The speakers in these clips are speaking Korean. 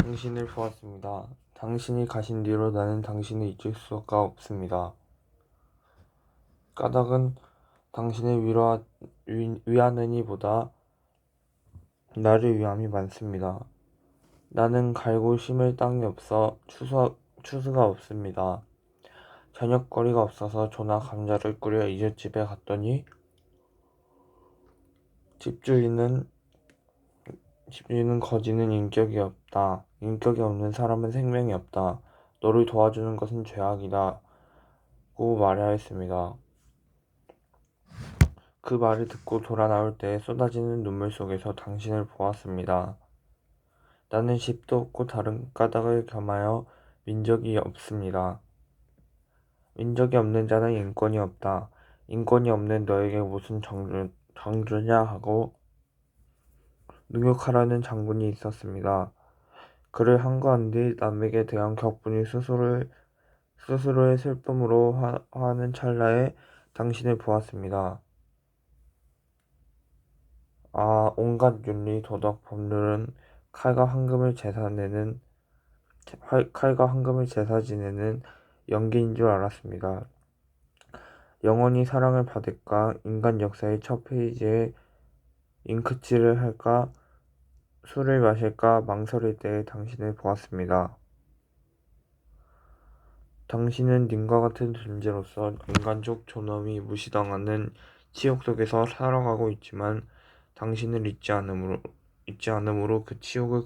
당신을 보았습니다. 당신이 가신 뒤로 나는 당신을 잊을 수가 없습니다. 까닭은 당신을 위하느니보다 나를 위함이 많습니다. 나는 갈고 심을 땅이 없어 추수가 없습니다. 저녁거리가 없어서 조나 감자를 끓여 이웃집에 갔더니 집주인은 거지는 인격이 없다. 인격이 없는 사람은 생명이 없다. 너를 도와주는 것은 죄악이다. 고 말하였습니다. 그 말을 듣고 돌아 나올 때에 쏟아지는 눈물 속에서 당신을 보았습니다. 나는 집도 없고 다른 까닭을 겸하여 민족이 없습니다. 민족이 없는 자는 인권이 없다. 인권이 없는 너에게 무슨 장주냐 하고 능욕하라는 장군이 있었습니다. 그를 한거한 뒤 남에게 대한 격분이 스스로의 슬픔으로 화하는 찰나에 당신을 보았습니다. 온갖 윤리, 도덕, 법률은 칼과 황금을 제사 지내는 연기인 줄 알았습니다. 영원히 사랑을 받을까, 인간 역사의 첫 페이지에 잉크칠을 할까, 술을 마실까 망설일 때에 당신을 보았습니다. 당신은 님과 같은 존재로서 인간적 존엄이 무시당하는 치욕 속에서 살아가고 있지만 당신을 잊지 않음으로 그 치욕을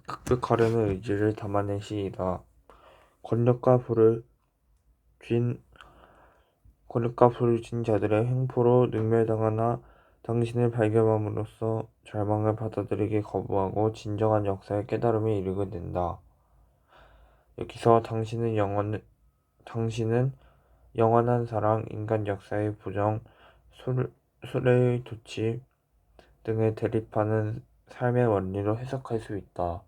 극복하려는 의지를 담아낸 시이다. 권력과 불을 쥔 자들의 횡포로 능멸당하나 당신을 발견함으로써 절망을 받아들이기 거부하고 진정한 역사의 깨달음에 이르게 된다. 여기서 당신은 영원한 사랑, 인간 역사의 부정, 수레의 도치 등을 대립하는 삶의 원리로 해석할 수 있다.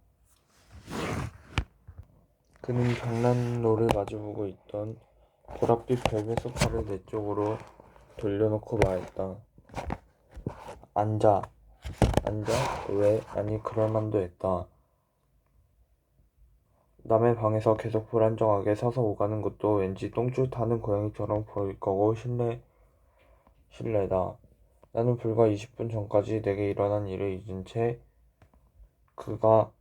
그는 장난로를 마주보고 있던 보랏빛 벨벳 소파를 내 쪽으로 돌려놓고 말했다. 앉아. 왜? 아니 그럴 만도 했다. 남의 방에서 계속 불안정하게 서서 오가는 것도 왠지 똥줄 타는 고양이처럼 보일 거고 실례다. 나는 불과 20분 전까지 내게 일어난 일을 잊은 채 그가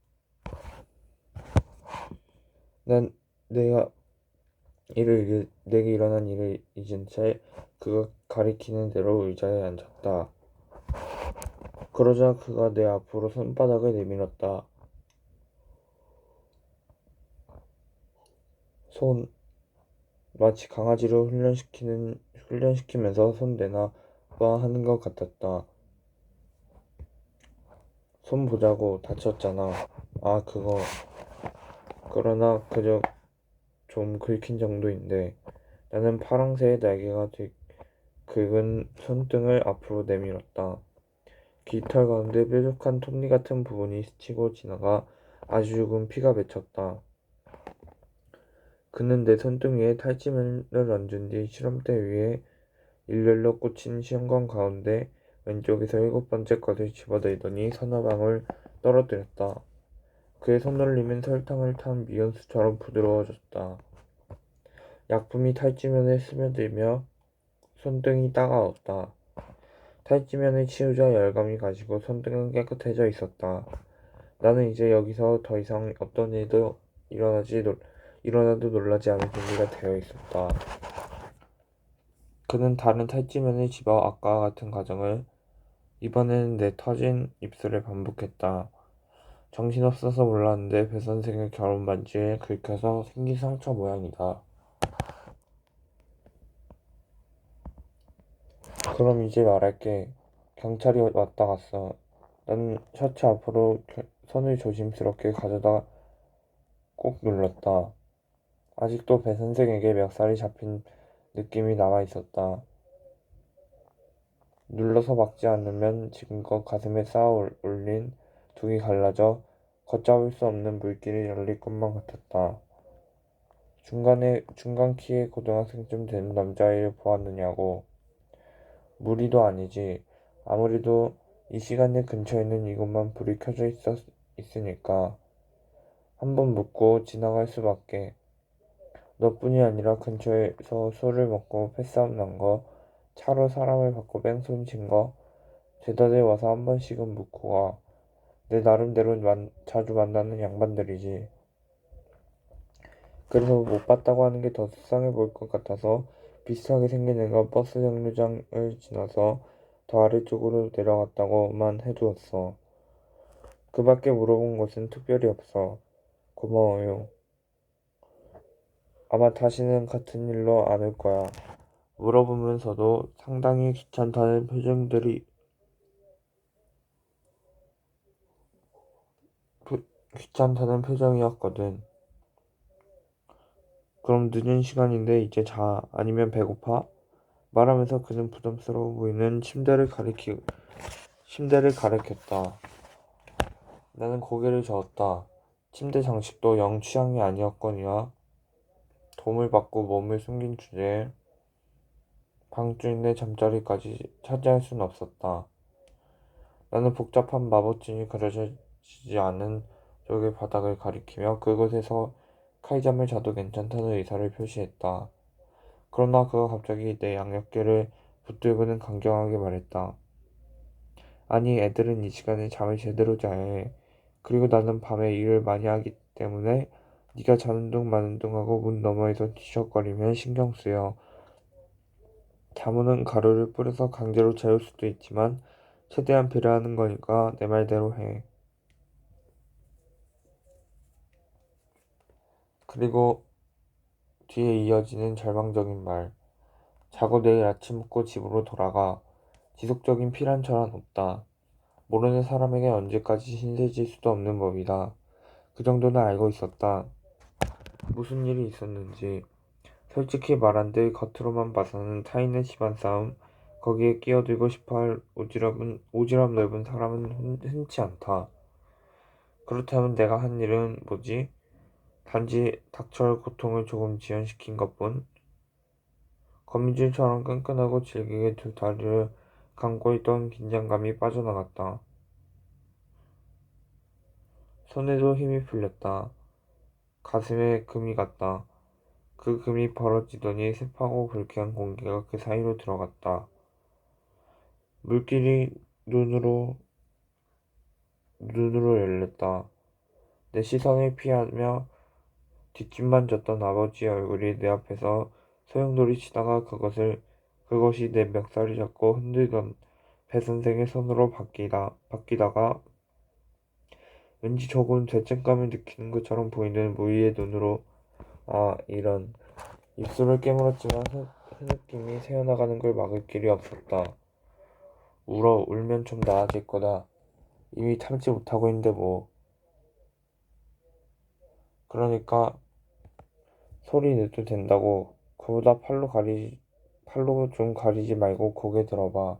가리키는 대로 의자에 앉았다. 그러자 그가 내 앞으로 손바닥을 내밀었다. 마치 강아지를 훈련시키면서 손 내놔 봐 하는 것 같았다. 손 보자고. 다쳤잖아. 그거. 그러나 그저 좀 긁힌 정도인데. 나는 파랑새의 날개가 긁은 손등을 앞으로 내밀었다. 깃털 가운데 뾰족한 톱니 같은 부분이 스치고 지나가 아주 조금 피가 맺혔다. 그는 내 손등 위에 탈지면을 얹은 뒤 실험대 위에 일렬로 꽂힌 시험관 가운데 왼쪽에서 7번째 것을 집어들더니 서너 방울 떨어뜨렸다. 그의 손놀림은 설탕을 탄 미연수처럼 부드러워졌다. 약품이 탈지면에 스며들며 손등이 따가웠다. 탈지면을 치우자 열감이 가시고 손등은 깨끗해져 있었다. 나는 이제 여기서 더 이상 어떤 일도 일어나도 놀라지 않을 준비가 되어 있었다. 그는 다른 탈지면을 집어 아까와 같은 과정을 이번에는 내 터진 입술에 반복했다. 정신없어서 몰랐는데 배 선생의 결혼 반지에 긁혀서 생긴 상처 모양이다. 그럼 이제 말할게. 경찰이 왔다 갔어. 난 셔츠 앞으로 손을 조심스럽게 가져다 꼭 눌렀다. 아직도 배 선생에게 멱살이 잡힌 느낌이 남아 있었다. 눌러서 막지 않으면 지금껏 가슴에 쌓아 올린 둥이 갈라져 걷잡을 수 없는 물길이 열릴 것만 같았다. 중간 키의 고등학생쯤 되는 남자아이를 보았느냐고. 무리도 아니지. 아무래도 이 시간에 근처에 있는 이곳만 불이 켜져 있으니까 한번 묻고 지나갈 수밖에. 너뿐이 아니라 근처에서 술을 먹고 패싸움 난 거, 차로 사람을 받고 뺑소니 친 거, 제자리에 와서 한 번씩은 묻고 가. 내 나름대로 자주 만나는 양반들이지. 그래서 못 봤다고 하는 게 더 수상해 보일 것 같아서 비슷하게 생긴 애가 버스 정류장을 지나서 더 아래쪽으로 내려갔다고만 해두었어. 그 밖에 물어본 것은 특별히 없어. 고마워요. 아마 다시는 같은 일로 안 올 거야. 물어보면서도 상당히 귀찮다는 표정이었거든. 그럼 늦은 시간인데 이제 자. 아니면 배고파? 말하면서 그는 부담스러워 보이는 침대를 가리켰다. 나는 고개를 저었다. 침대 장식도 영 취향이 아니었거니와 도움을 받고 몸을 숨긴 주제에 방 주인의 잠자리까지 차지할 순 없었다. 나는 복잡한 마법진이 그려지지 않은 쪽의 바닥을 가리키며 그곳에서 칼잠을 자도 괜찮다는 의사를 표시했다. 그러나 그가 갑자기 내 양옆귀를 붙들고는 강경하게 말했다. 아니, 애들은 이 시간에 잠을 제대로 자야 해. 그리고 나는 밤에 일을 많이 하기 때문에 네가 자는 둥 마는 둥 하고 문 너머에서 뒤척거리면 신경 쓰여. 잠오는 가루를 뿌려서 강제로 재울 수도 있지만 최대한 배려하는 거니까 내 말대로 해. 그리고 뒤에 이어지는 절망적인 말. 자고 내일 아침 먹고 집으로 돌아가. 지속적인 피란처란 없다. 모르는 사람에게 언제까지 신세질 수도 없는 법이다. 그 정도는 알고 있었다. 무슨 일이 있었는지. 솔직히 말한들 겉으로만 봐서는 타인의 집안 싸움, 거기에 끼어들고 싶어할 오지랖 넓은 사람은 흔치 않다. 그렇다면 내가 한 일은 뭐지? 단지 닥쳐올 고통을 조금 지연시킨 것뿐. 거미줄처럼 끈끈하고 질기게 두 다리를 감고 있던 긴장감이 빠져나갔다. 손에도 힘이 풀렸다. 가슴에 금이 갔다. 그 금이 벌어지더니 습하고 불쾌한 공기가 그 사이로 들어갔다. 물길이 눈으로 열렸다. 내 시선을 피하며 뒷짐만 졌던 아버지의 얼굴이 내 앞에서 소용돌이 치다가 그것이 내 멱살을 잡고 흔들던 배 선생의 손으로 바뀌다가 왠지 조금 죄책감을 느끼는 것처럼 보이는 무의의 눈으로 아, 이런. 입술을 깨물었지만 흐느낌이 새어나가는 걸 막을 길이 없었다. 울면 좀 나아질 거다. 이미 참지 못하고 있는데 뭐. 그러니까 소리 내도 된다고. 그보다 팔로 좀 가리지 말고 고개 들어봐.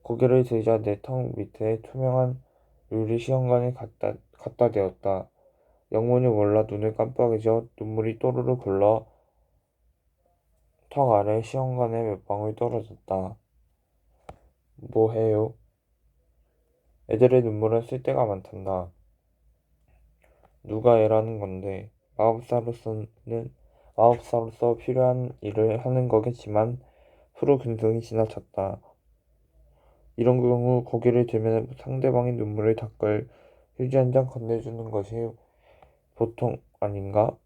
고개를 들자 내 턱 밑에 투명한 유리 시험관을 갖다 대었다. 영문을 몰라 눈을 깜빡이져 눈물이 또르르 굴러 턱 아래 시험관에 몇 방울 떨어졌다. 뭐 해요? 애들의 눈물은 쓸데가 많단다. 누가 애라는 건데. 마법사로서 필요한 일을 하는 거겠지만 프로 근성이 지나쳤다. 이런 경우 고개를 들면 상대방의 눈물을 닦을 휴지 한 장 건네주는 것이 보통 아닌가?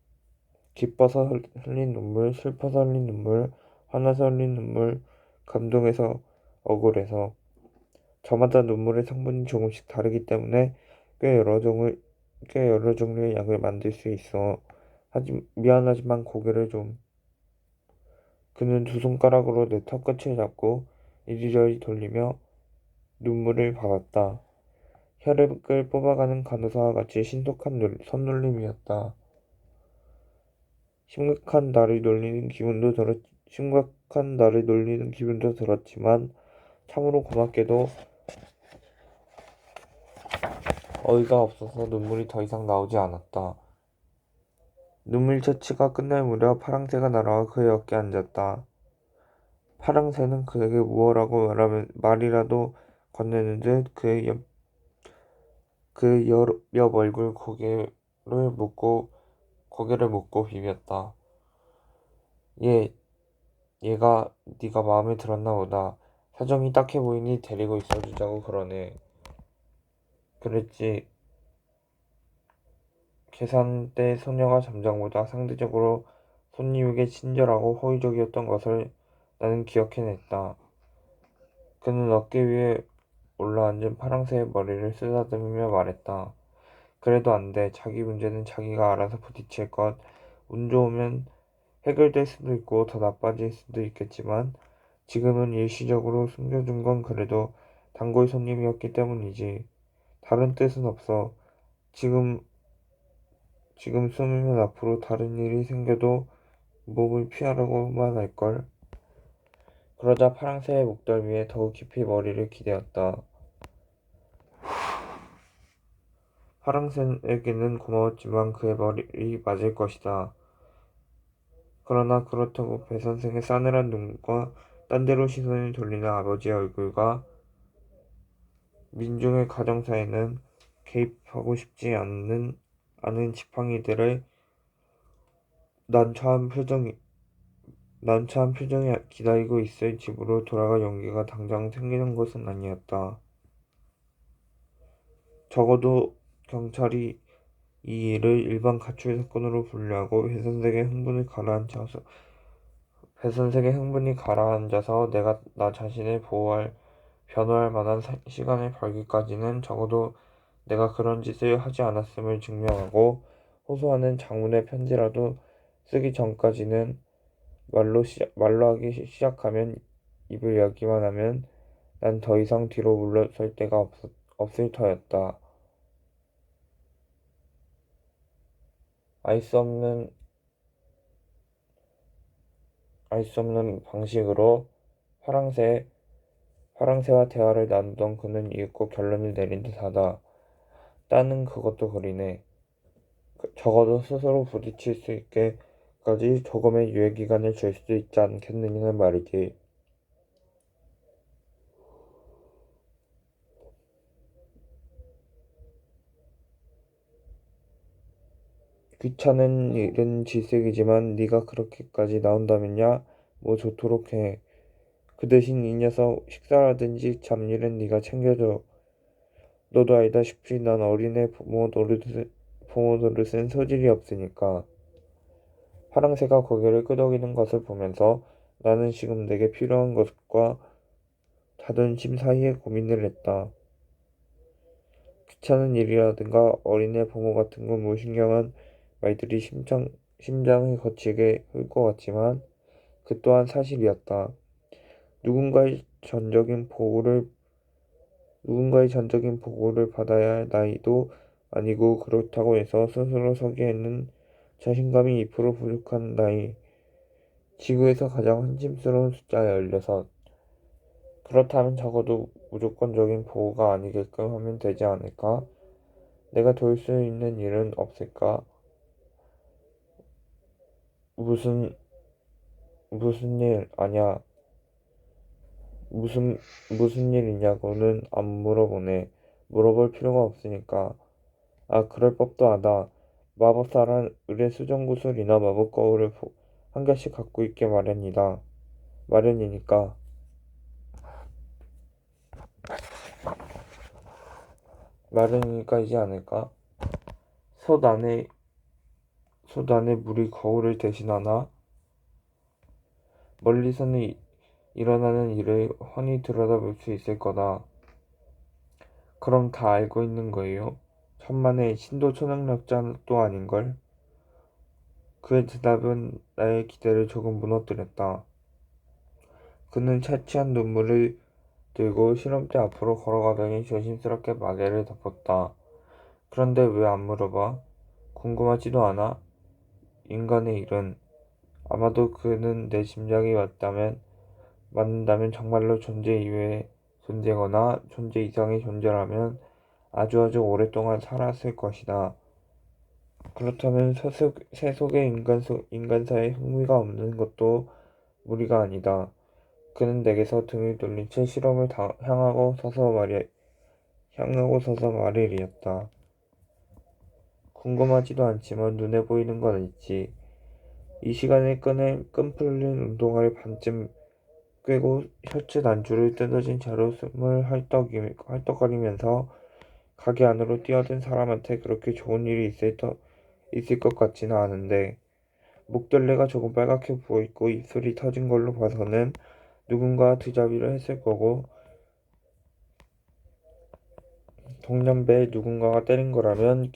기뻐서 흘린 눈물, 슬퍼서 흘린 눈물, 화나서 흘린 눈물, 감동해서, 억울해서. 저마다 눈물의 성분이 조금씩 다르기 때문에 꽤 여러 종류의 약을 만들 수 있어. 미안하지만 고개를 좀. 그는 두 손가락으로 내 턱끝을 잡고 이리저리 돌리며 눈물을 받았다. 혈액을 뽑아가는 간호사와 같이 신속한 손놀림이었다. 심각한 나를 놀리는 기분도 들었지만 참으로 고맙게도 어이가 없어서 눈물이 더 이상 나오지 않았다. 눈물 처치가 끝날 무렵 파랑새가 날아와 그의 어깨에 앉았다. 파랑새는 그에게 무어라고 말이라도 건네는 듯 그옆 얼굴 고개를 묶고 비볐다. 얘가 네가 마음에 들었나 보다. 사정이 딱해 보이니 데리고 있어주자고 그러네. 그랬지. 계산대 소녀가 점장보다 상대적으로 손님에게 친절하고 호의적이었던 것을 나는 기억해냈다. 그는 어깨 위에 올라앉은 파랑새의 머리를 쓰다듬으며 말했다. 그래도 안 돼. 자기 문제는 자기가 알아서 부딪힐 것. 운 좋으면 해결될 수도 있고 더 나빠질 수도 있겠지만 지금은 일시적으로 숨겨둔 건 그래도 단골 손님이었기 때문이지. 다른 뜻은 없어. 지금 숨으면 앞으로 다른 일이 생겨도 몸을 피하려고만 할걸. 그러자 파랑새의 목덜미에 더욱 깊이 머리를 기대었다. 파랑새에게는 고마웠지만 그의 머리이 맞을 것이다. 그러나 그렇다고 배 선생의 싸늘한 눈과 딴 데로 시선을 돌리는 아버지의 얼굴과 민중의 가정사에는 개입하고 싶지 않은 지팡이들을 난처한 표정이 기다리고 있을 집으로 돌아갈 용기가 당장 생기는 것은 아니었다. 적어도 경찰이 이 일을 일반 가출 사건으로 분류하고 배 선생의 흥분이 가라앉아서 내가 나 자신을 변호할 만한 시간을 벌기까지는 적어도 내가 그런 짓을 하지 않았음을 증명하고 호소하는 장문의 편지라도 쓰기 전까지는 말로 하기 시작하면 입을 열기만 하면 난 더 이상 뒤로 물러설 데가 없을 터였다. 알 수 없는 방식으로 파랑새와 대화를 나누던 그는 이윽고 결론을 내린 듯하다. 따는 그것도 그리네. 적어도 스스로 부딪힐 수 있게까지 조금의 유예기간을 줄 수도 있지 않겠느냐는 말이지. 귀찮은 일은 질색이지만 네가 그렇게까지 나온다면야 뭐 좋도록 해. 그 대신 이 녀석 식사라든지 잡일은 네가 챙겨줘. 너도 알다시피 난 어린애 부모 노릇은 소질이 없으니까. 파랑새가 고개를 끄덕이는 것을 보면서 나는 지금 내게 필요한 것과 자존심 사이에 고민을 했다. 귀찮은 일이라든가 어린애 부모 같은 건 무신경한 말들이 심장을 거치게 훑 것 같지만 그 또한 사실이었다. 누군가의 전적인 보고를 받아야 할 나이도 아니고 그렇다고 해서 스스로 서기에는 자신감이 2% 부족한 나이. 지구에서 가장 한심스러운 숫자의 16. 그렇다면 적어도 무조건적인 보호가 아니게끔 하면 되지 않을까? 내가 도울 수 있는 일은 없을까? 무슨 일 아냐? 무슨 일이냐고는 안 물어보네. 물어볼 필요가 없으니까. 아, 그럴 법도 하다. 마법사란 의뢰 수정구슬이나 마법 거울을 한 개씩 갖고 있게 마련이니까. 마련이니까이지 않을까? 솥 안에 물이 거울을 대신하나? 멀리서는 일어나는 일을 훤히 들여다볼 수 있을 거다. 그럼 다 알고 있는 거예요? 천만에 신도 초능력자도 아닌걸? 그의 대답은 나의 기대를 조금 무너뜨렸다. 그는 차치한 눈물을 들고 실험대 앞으로 걸어가더니 조심스럽게 마개를 덮었다. 그런데 왜 안 물어봐? 궁금하지도 않아? 인간의 일은. 아마도 그는 내 짐작이 맞는다면 정말로 존재 이외의 존재거나 존재 이상의 존재라면 아주 오랫동안 살았을 것이다. 그렇다면 세속의 인간사에 흥미가 없는 것도 무리가 아니다. 그는 내게서 등을 돌린 채 실험을 향하고 서서 말을 이었다. 궁금하지도 않지만 눈에 보이는 건 있지. 이 시간에 끈 풀린 운동화를 반쯤 꿰고 셔츠 단추를 뜯어진 채로 숨을 헐떡거리면서 가게 안으로 뛰어든 사람한테 그렇게 좋은 일이 있을 것 같지는 않은데, 목덜레가 조금 빨갛게 부어있고 입술이 터진 걸로 봐서는 누군가 드자비를 했을 거고, 동년배에 누군가가 때린 거라면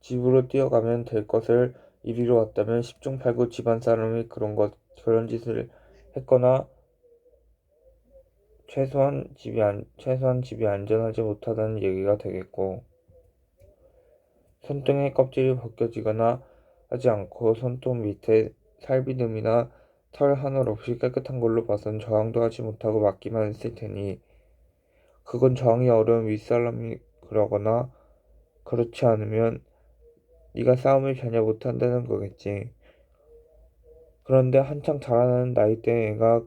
집으로 뛰어가면 될 것을 이리로 왔다면 10중 8구 집안 사람이 그런 짓을 했거나 최소한 집이 안전하지 못하다는 얘기가 되겠고, 손등의 껍질이 벗겨지거나 하지 않고 손톱 밑에 살비듬이나 털 하늘 없이 깨끗한 걸로 봐선 저항도 하지 못하고 맞기만 했을 테니, 그건 저항이 어려운 윗사람이 그러거나 그렇지 않으면 네가 싸움을 전혀 못한다는 거겠지. 그런데 한창 자라나는 나이대 애가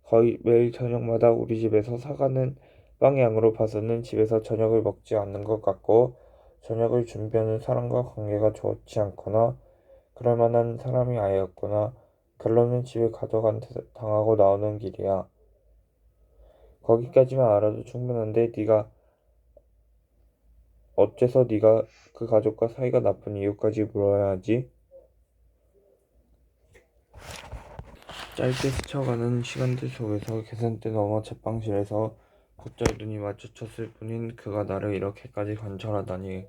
거의 매일 저녁마다 우리 집에서 사가는 빵 양으로 봐서는 집에서 저녁을 먹지 않는 것 같고, 저녁을 준비하는 사람과 관계가 좋지 않거나 그럴 만한 사람이 아예 없거나, 결론은 집에 당하고 나오는 길이야. 거기까지만 알아도 충분한데 어째서 네가 그 가족과 사이가 나쁜 이유까지 물어야 하지? 짧게 스쳐가는 시간들 속에서 계산대 너머 제빵실에서 곧잘 눈이 마주쳤을 뿐인 그가 나를 이렇게까지 관찰하다니,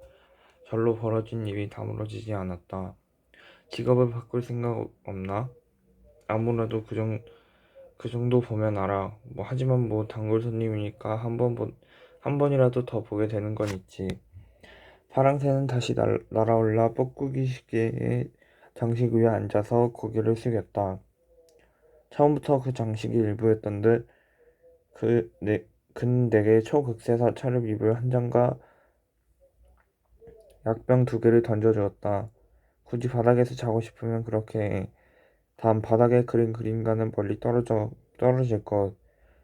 절로 벌어진 입이 다물어지지 않았다. 직업을 바꿀 생각 없나? 아무래도 그 정도 보면 알아. 하지만 단골 손님이니까 한 번이라도 더 보게 되는 건 있지. 파랑새는 다시 날아올라 뻐꾸기 시계의 장식 위에 앉아서 고개를 숙였다. 처음부터 그 장식이 일부였던 듯 그는 내게 초극세사 차렵이불 한 잔과 약병 2개를 던져주었다. 굳이 바닥에서 자고 싶으면 그렇게 해. 단 바닥에 그린 그림과는 멀리 떨어질 것.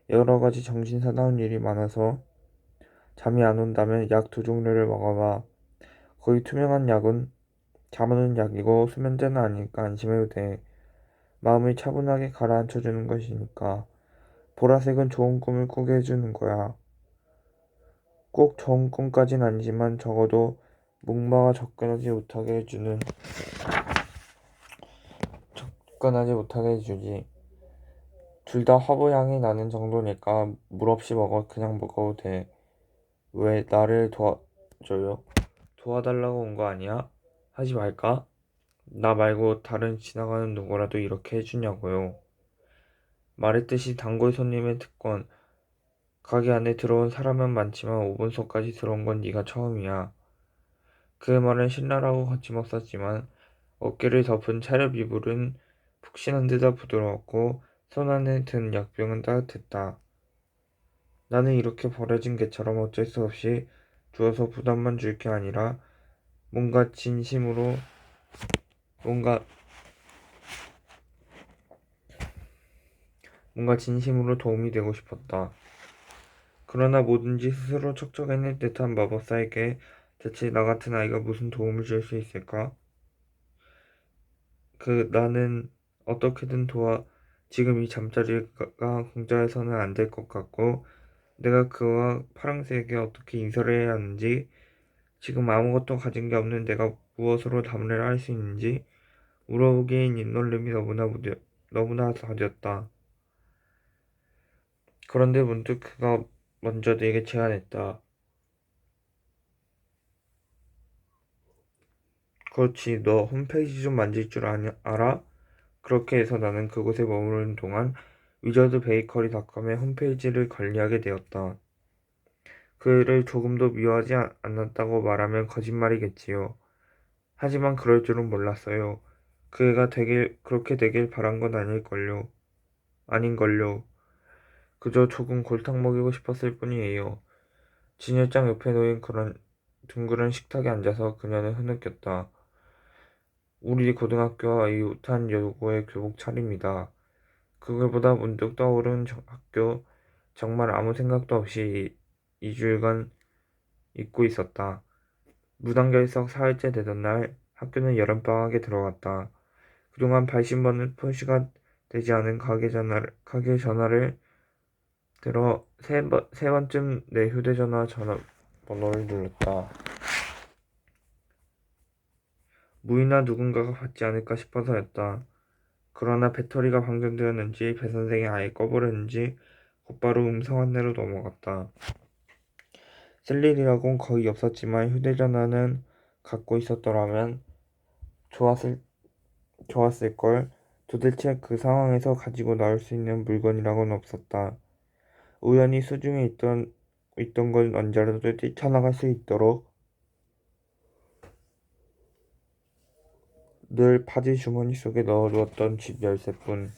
여러 가지 정신사나운 일이 많아서 잠이 안 온다면 약 2종류를 먹어봐. 거의 투명한 약은 잠오는 약이고 수면제는 아니니까 안심해도 돼. 마음을 차분하게 가라앉혀주는 것이니까. 보라색은 좋은 꿈을 꾸게 해주는 거야. 꼭 좋은 꿈까진 아니지만 적어도 목마가 접근하지 못하게 해주지. 둘 다 허브향이 나는 정도니까 물 없이 그냥 먹어도 돼. 왜 나를 도와줘요? 도와달라고 온 거 아니야? 하지 말까? 나 말고 다른 지나가는 누구라도 이렇게 해주냐고요. 말했듯이 단골 손님의 특권. 가게 안에 들어온 사람은 많지만 5분소까지 들어온 건 네가 처음이야. 그 말은 신랄하고 거침없었지만 어깨를 덮은 차렵 이불은 푹신한 데다 부드러웠고 손 안에 든 약병은 따뜻했다. 나는 이렇게 버려진 개처럼 어쩔 수 없이 주어서 부담만 줄 게 아니라 뭔가 진심으로 뭔가 도움이 되고 싶었다. 그러나 뭐든지 스스로 척척해낼 듯한 마법사에게 대체 나 같은 아이가 무슨 도움을 줄 수 있을까? 나는 어떻게든 지금 이 잠자리가 공짜여서는 안 될 것 같고, 내가 그와 파랑새에게 어떻게 인사를 해야 하는지, 지금 아무것도 가진 게 없는 내가 무엇으로 답례를 할 수 있는지 물어보기엔 입놀림이 너무나 더뎠다. 그런데 문득 그가 먼저 내게 제안했다. 그렇지, 너 홈페이지 좀 만질 줄 알아? 그렇게 해서 나는 그곳에 머무르는 동안 위저드베이커리닷컴의 홈페이지를 관리하게 되었다. 그를 조금도 미워하지 않았다고 말하면 거짓말이겠지요. 하지만 그럴 줄은 몰랐어요. 그렇게 되길 바란 건 아닌걸요. 그저 조금 골탕 먹이고 싶었을 뿐이에요. 진열장 옆에 놓인 그런 둥그런 식탁에 앉아서 그녀는 흐느꼈다. 우리 고등학교와 이 우탄 여고의 교복 차림이다. 그걸보다 문득 떠오른 학교. 정말 아무 생각도 없이 2주일간 잊고 있었다. 무단결석 4일째 되던 날 학교는 여름방학에 들어갔다. 그동안 80번은 표시가 되지 않은 가게 전화를 들어 세 번쯤 내 휴대전화 전화번호를 눌렀다. 무이나 누군가가 받지 않을까 싶어서였다. 그러나 배터리가 방전되었는지 배 선생이 아예 꺼버렸는지 곧바로 음성 안내로 넘어갔다. 쓸 일이라곤 거의 없었지만 휴대전화는 갖고 있었더라면 좋았을걸. 도대체 그 상황에서 가지고 나올 수 있는 물건이라고는 없었다. 우연히 수중에 있던 걸 언제라도 뛰쳐나갈 수 있도록 늘 바지 주머니 속에 넣어두었던 집 열쇠뿐.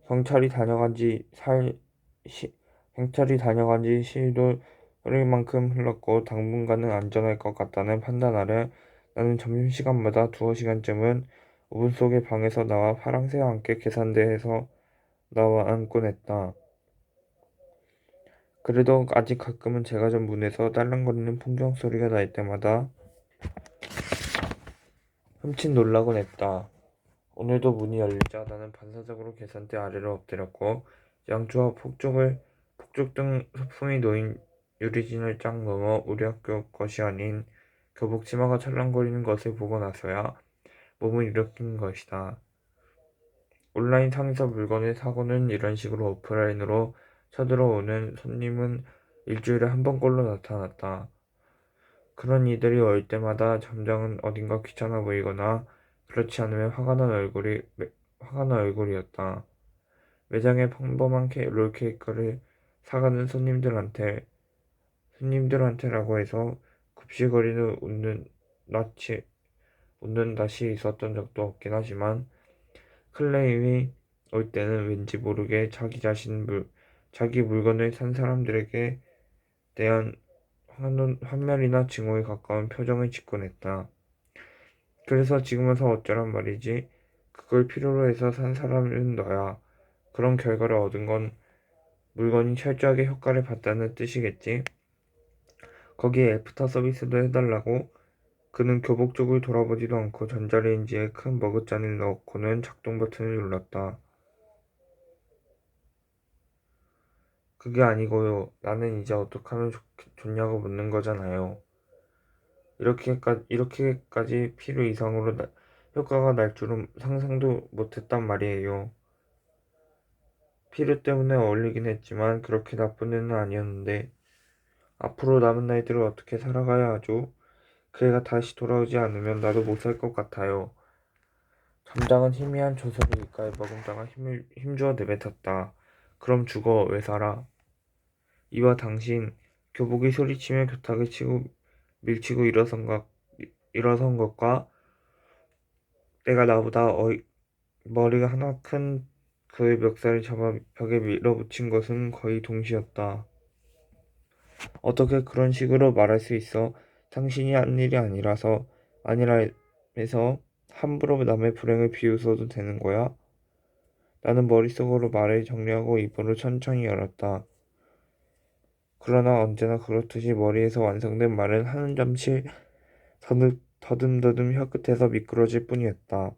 경찰이 다녀간 지 시일도 흐를 만큼 흘렀고 당분간은 안전할 것 같다는 판단 아래 나는 점심시간마다 두어 시간쯤은 5분 속의 방에서 나와 파랑새와 함께 계산대에서 나와 앉곤 했다. 그래도 아직 가끔은 제가 전 문에서 딸랑거리는 풍경 소리가 날 때마다 흠칫 놀라곤 했다. 오늘도 문이 열리자 나는 반사적으로 계산대 아래로 엎드렸고 양주와 폭죽 등 소품이 놓인 유리진을 쫙 넘어 우리 학교 것이 아닌 교복 치마가 찰랑거리는 것을 보고 나서야 몸을 일으킨 것이다. 온라인 상에서 물건을 사고는 이런 식으로 오프라인으로 쳐들어오는 손님은 일주일에 한 번꼴로 나타났다. 그런 이들이 올 때마다 점장은 어딘가 귀찮아 보이거나 그렇지 않으면 화가 난 얼굴이었다. 매장에 평범한 롤케이크를 사가는 손님들한테라고 해서 굽시거리는 웃는 낯이 있었던 적도 없긴 하지만 클레임이 올 때는 왠지 모르게 자기 물건을 산 사람들에게 대한 환멸이나 증오에 가까운 표정을 짓곤 했다. 그래서 지금 와서 어쩌란 말이지. 그걸 필요로 해서 산 사람은 너야. 그런 결과를 얻은 건 물건이 철저하게 효과를 봤다는 뜻이겠지. 거기에 애프터 서비스도 해달라고. 그는 교복 쪽을 돌아보지도 않고 전자레인지에 큰 머그잔을 넣고는 작동 버튼을 눌렀다. 그게 아니고요. 나는 이제 어떻게 하면 좋냐고 묻는 거잖아요. 이렇게까지 필요 이상으로 효과가 날 줄은 상상도 못했단 말이에요. 필요 때문에 어울리긴 했지만 그렇게 나쁜 애는 아니었는데 앞으로 남은 날들을 어떻게 살아가야 하죠? 그 애가 다시 돌아오지 않으면 나도 못 살 것 같아요. 점장은 희미한 조소리 입가에 머금다가 힘주어 내뱉었다. 그럼 죽어. 왜 살아? 이와 당신 교복이 소리치며 교탁을 치고 밀치고 일어선 것과 내가 나보다 머리가 하나 큰 그의 멱살을 잡아 벽에 밀어붙인 것은 거의 동시였다. 어떻게 그런 식으로 말할 수 있어? 당신이 한 일이 아니라면서 함부로 남의 불행을 비웃어도 되는 거야? 나는 머릿속으로 말을 정리하고 입으로 천천히 열었다. 그러나 언제나 그렇듯이 머리에서 완성된 말은 한 잠시 더듬더듬 혀끝에서 미끄러질 뿐이었다.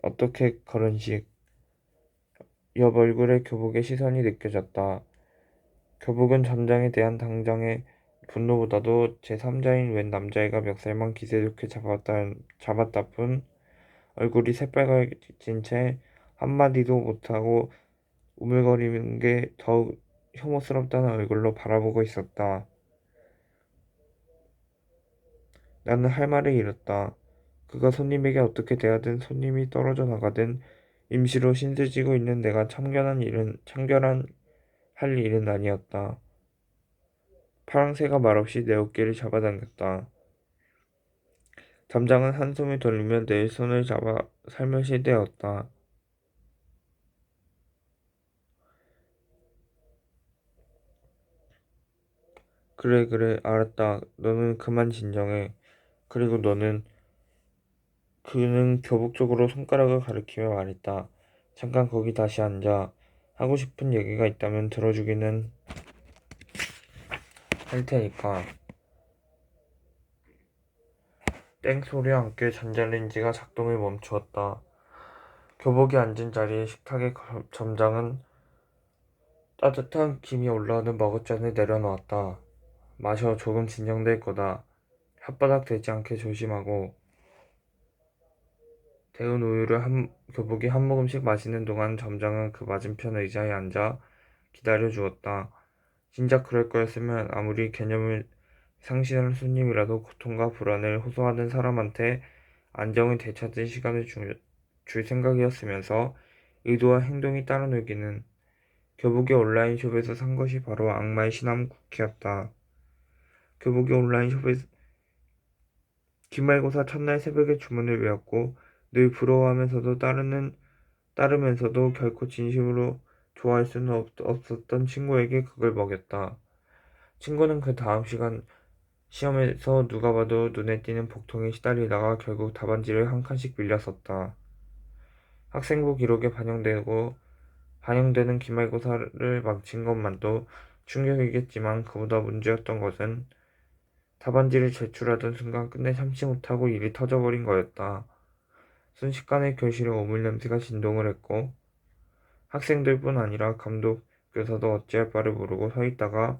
어떻게 그런 식? 옆 얼굴에 교복의 시선이 느껴졌다. 교복은 점장에 대한 당장의 분노보다도 제3자인 웬 남자애가 멱살만 기세 좋게 잡았다 뿐 얼굴이 새빨개진 채 한마디도 못하고 우물거리는 게 더욱 혐오스럽다는 얼굴로 바라보고 있었다. 나는 할 말을 잃었다. 그가 손님에게 어떻게 대하든 손님이 떨어져 나가든 임시로 신세지고 있는 내가 참견한 할 일은 아니었다. 파랑새가 말없이 내 어깨를 잡아당겼다. 점장은 한숨을 돌리며 내 손을 잡아 살며시 떼었다. 그래, 알았다. 너는 그만 진정해. 그리고 너는 그는 교복 쪽으로 손가락을 가리키며 말했다. 잠깐 거기 다시 앉아. 하고 싶은 얘기가 있다면 들어주기는 할 테니까. 땡 소리와 함께 전자레인지가 작동을 멈추었다. 교복이 앉은 자리에 식탁의 점장은 따뜻한 김이 올라오는 머그잔을 내려놓았다. 마셔. 조금 진정될 거다. 혓바닥 대지 않게 조심하고. 데운 우유를 교복이 한 모금씩 마시는 동안 점장은 그 맞은편 의자에 앉아 기다려 주었다. 진작 그럴 거였으면 아무리 개념을 상실한 손님이라도 고통과 불안을 호소하는 사람한테 안정을 되찾을 시간을 줄 생각이었으면서 의도와 행동이 따라 놀기는. 교복이 온라인숍에서 산 것이 바로 악마의 시나몬 쿠키였다. 교복이 온라인숍에서 기말고사 첫날 새벽에 주문을 외웠고 늘 부러워하면서도 따르면서도 결코 진심으로 좋아할 수는 없었던 친구에게 그걸 먹였다. 친구는 그 다음 시험에서 누가 봐도 눈에 띄는 복통에 시달리다가 결국 답안지를 한 칸씩 빌려 썼다. 학생부 기록에 반영되는 기말고사를 망친 것만도 충격이겠지만 그보다 문제였던 것은 답안지를 제출하던 순간 끝내 참지 못하고 일이 터져버린 거였다. 순식간에 교실에 오물 냄새가 진동을 했고 학생들뿐 아니라 감독, 교사도 어찌할 바를 모르고 서 있다가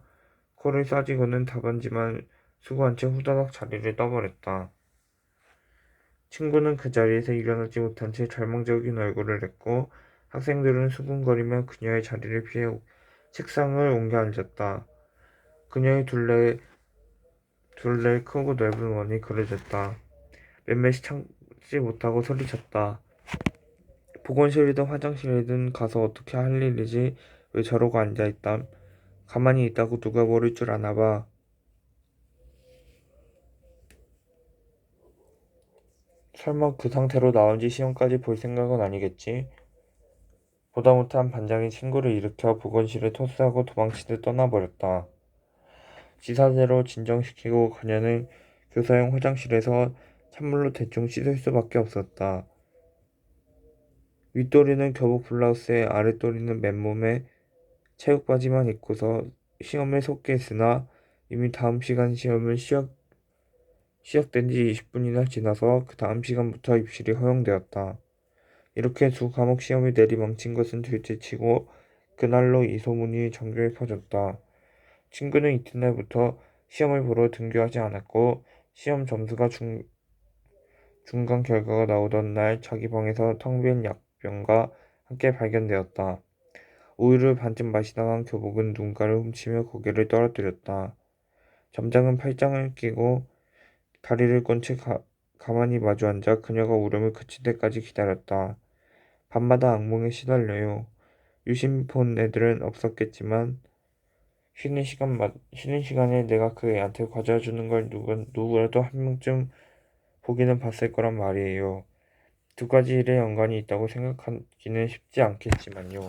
코를 싸쥐고는 답안지만 수고한 채 후다닥 자리를 떠버렸다. 친구는 그 자리에서 일어나지 못한 채 절망적인 얼굴을 했고 학생들은 수군거리며 그녀의 자리를 피해 책상을 옮겨 앉았다. 그녀의 둘레 크고 넓은 원이 그려졌다. 몇몇이 참지 못하고 소리쳤다. 보건실이든 화장실이든 가서 어떻게 할 일이지 왜 저러고 앉아있담. 가만히 있다고 누가 모를 줄 아나봐. 설마 그 상태로 나온 지 시험까지 볼 생각은 아니겠지? 보다 못한 반장이 친구를 일으켜 보건실에 토스하고 도망치듯 떠나버렸다. 지사대로 진정시키고 그녀는 교사용 화장실에서 찬물로 대충 씻을 수밖에 없었다. 윗도리는 교복 블라우스에 아랫도리는 맨몸에 체육바지만 입고서 시험에 속겠으나 이미 다음 시간 시험은 시작된 지 20분이나 지나서 그 다음 시간부터 입실이 허용되었다. 이렇게 두 과목 시험이 내리망친 것은 둘째치고 그날로 이 소문이 전교에 퍼졌다. 친구는 이튿날부터 시험을 보러 등교하지 않았고 시험 점수가 중간 결과가 나오던 날 자기 방에서 텅 빈 약병과 함께 발견되었다. 우유를 반쯤 마시다간 교복은 누군가를 훔치며 고개를 떨어뜨렸다. 점장은 팔짱을 끼고 다리를 꼰 채 가만히 마주 앉아 그녀가 울음을 그칠 때까지 기다렸다. 밤마다 악몽에 시달려요. 유심폰 애들은 없었겠지만 쉬는 시간에 내가 그 애한테 과자 주는 걸 누구라도 한 명쯤 보기는 봤을 거란 말이에요. 두 가지 일에 연관이 있다고 생각하기는 쉽지 않겠지만요.